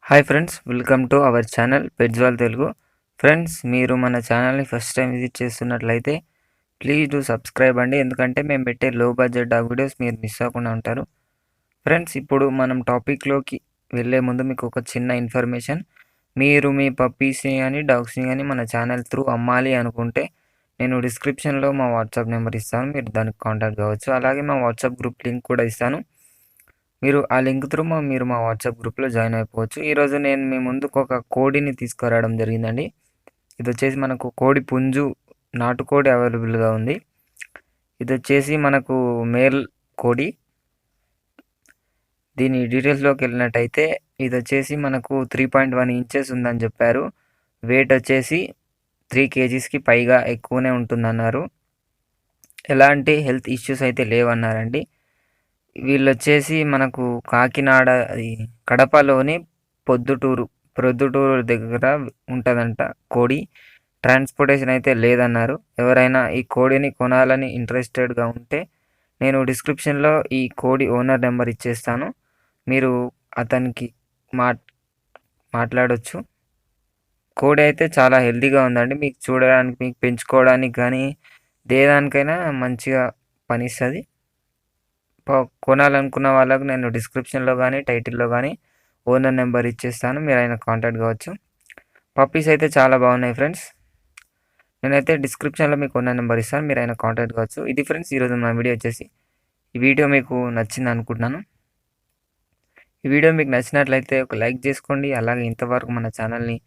Hi friends, welcome to our channel Petzwal Telugu. Friends, మీరు మన ఛానల్ని ఫస్ట్ టైం విజిట్ చేస్తున్నట్లయితే ప్లీజ్ డూ సబ్స్క్రైబ్ అండి. ఎందుకంటే మేము పెట్టే లో బడ్జెట్ డాగ్ వీడియోస్ మీరు మిస్ అవ్వకుండా ఉంటారు. ఫ్రెండ్స్, ఇప్పుడు మనం టాపిక్లోకి వెళ్ళే ముందు మీకు ఒక చిన్న ఇన్ఫర్మేషన్. మీరు మీ పప్పీస్ని కానీ డాగ్స్ని కానీ మన ఛానల్ త్రూ అమ్మాలి అనుకుంటే నేను డిస్క్రిప్షన్లో మా వాట్సాప్ నెంబర్ ఇస్తాను, మీరు దానికి కాంటాక్ట్ కావచ్చు. అలాగే మా వాట్సాప్ గ్రూప్ లింక్ కూడా ఇస్తాను, మీరు ఆ లింక్ త్రూ మీరు మా వాట్సాప్ గ్రూప్లో జాయిన్ అయిపోవచ్చు. ఈరోజు నేను మీ ముందుకు ఒక కోడిని తీసుకురావడం జరిగిందండి. ఇది వచ్చేసి మనకు కోడి పుంజు, నాటుకోడి అవైలబుల్గా ఉంది. ఇది వచ్చేసి మనకు మేల్ కోడి. దీని డీటెయిల్స్లోకి వెళ్ళినట్టయితే ఇది వచ్చేసి మనకు 3.1 ఇంచెస్ ఉందని చెప్పారు. వెయిట్ వచ్చేసి 3 kgsకి పైగా ఎక్కువనే ఉంటుందన్నారు. ఎలాంటి హెల్త్ ఇష్యూస్ అయితే లేవన్నారండి. వీళ్ళు వచ్చేసి మనకు కాకినాడ, కడపలోని ప్రొద్దుటూరు దగ్గర ఉంటుందంట కోడి. ట్రాన్స్పోర్టేషన్ అయితే లేదన్నారు. ఎవరైనా ఈ కోడిని కొనాలని ఇంట్రెస్టెడ్గా ఉంటే నేను డిస్క్రిప్షన్లో ఈ కోడి ఓనర్ నెంబర్ ఇచ్చేస్తాను, మీరు అతనికి మాట్లాడవచ్చు. కోడి అయితే చాలా హెల్తీగా ఉందండి. మీకు చూడడానికి, మీకు పెంచుకోవడానికి కానీ దేనికైనా మంచిగా పనిస్తుంది. కొనాలనుకున్న వాళ్ళకు నేను డిస్క్రిప్షన్లో కానీ టైటిల్లో కానీ ఓనర్ నెంబర్ ఇచ్చేస్తాను, మీరు ఆయన కాంటాక్ట్ కావచ్చు. పప్పీస్ అయితే చాలా బాగున్నాయి ఫ్రెండ్స్. నేనైతే డిస్క్రిప్షన్లో మీకు ఓనర్ నెంబర్ ఇస్తాను, మీరు ఆయన కాంటాక్ట్ కావచ్చు. ఇది ఫ్రెండ్స్ ఈరోజు నా వీడియో వచ్చేసి. ఈ వీడియో మీకు నచ్చింది అనుకుంటున్నాను. ఈ వీడియో మీకు నచ్చినట్లయితే ఒక లైక్ చేసుకోండి. అలాగే ఇంతవరకు మన ఛానల్ని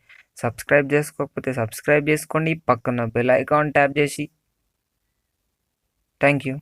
సబ్స్క్రైబ్ చేసుకోకపోతే సబ్స్క్రైబ్ చేసుకోండి. పక్కన బెల్ ఐకాన్ ట్యాప్ చేసి. Thank you.